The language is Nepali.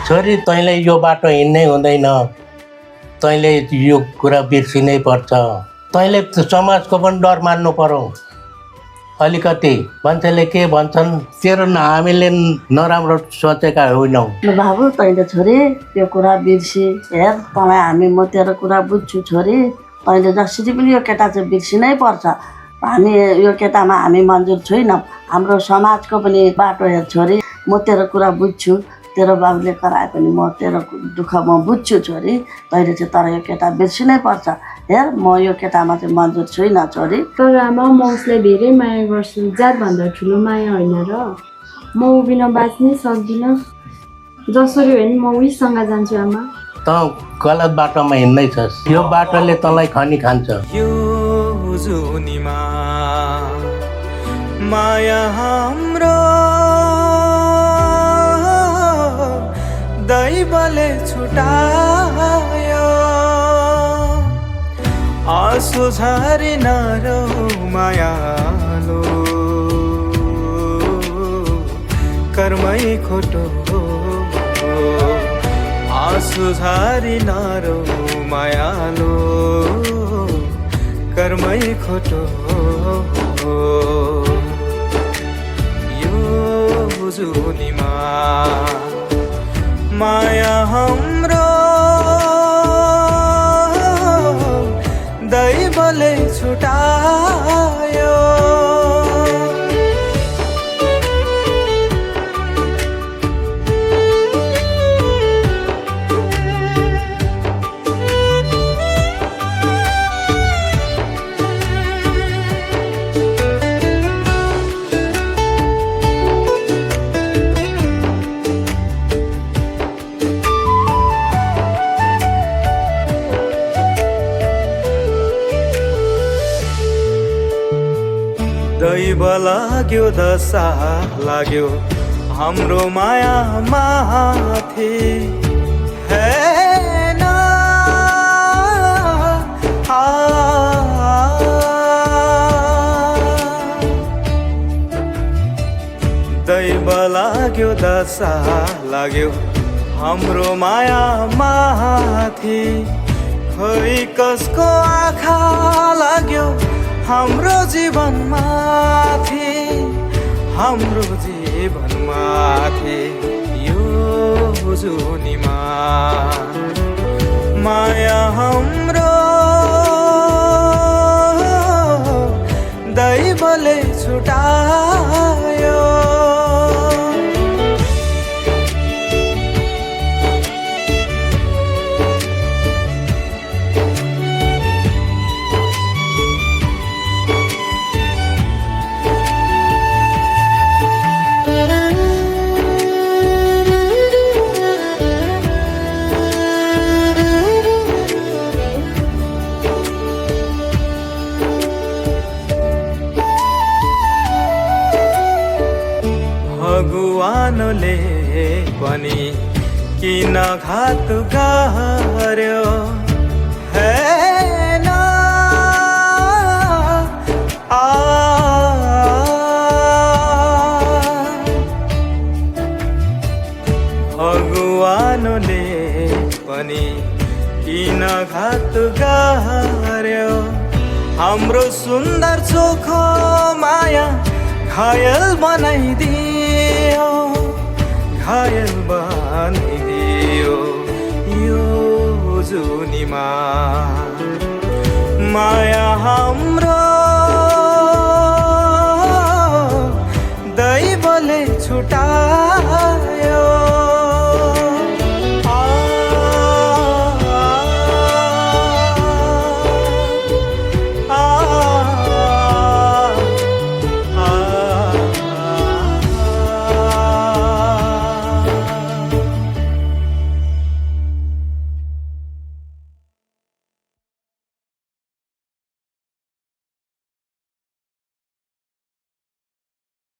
छोरी तैँले यो बाटो हिँड्नै हुँदैन, तैँले यो कुरा बिर्सिनै पर्छ, तैँले समाजको पनि डर मान्नु पर्यो। अलिकति मान्छेले के भन्छन् तेरो हामीले नराम्रो सोचेका होइनौँ। बाबु तैँले छोरी यो कुरा बिर्सी हेर, तँलाई हामी म तेरो कुरा बुझ्छु छोरी, तैँले जसरी पनि यो केटा चाहिँ बिर्सिनै पर्छ। हामी यो केटामा हामी मन्जुर छैनौँ, हाम्रो समाजको पनि बाटो हेर छोरी, म तेरो कुरा बुझ्छु, तेरो बाबुले कराए पनि म तेरो दुःख म बुझ्छु छोरी, तैँले चाहिँ तर यो केटा बिर्सिनै पर्छ। हेर म यो केटामा चाहिँ मन्जुर छुइनँ छोरी। तर आमा म उसलाई धेरै माया गर्छु, जातभन्दा ठुलो माया होइन र। म ऊ बिना बाँच्नै सक्दिनँ, जसरी होइन म उहीसँग जान्छु आमा। त गलत बाटोमा हिँड्दैछस्, यो बाटोले तँलाई खनी खान्छ। यो जुनीमा माया हाम्रो दैवले छुटायो, आँसु झरी नरौ मायालो, कर्मै खोटो, आँसु झरी नरौ मायालो, कर्मै खोटो। यो जुनीमा माया हाम्रो दैवले छुटायो। दैव लाग्यो दशा लाग्यो हाम्रो माया माथि, हेन दैव लाग्यो दशा लाग्यो हाम्रो माया माथि, खोइ कसको आँखा लाग्यो हाम्रो जीवनमाथि, हाम्रो जीवनमाथि। यो जुनीमा माया हाम्रो दैवले छुटायो। भगवानले पनि किन घात गर्यो, हेन भगवानले पनि किन घात गर्यो, हाम्रो सुन्दर चोखो माया घायल बनाइदियो, घायल बनाइदियो। यो जुनीमा माया हाम्रो दैवले छुटायो।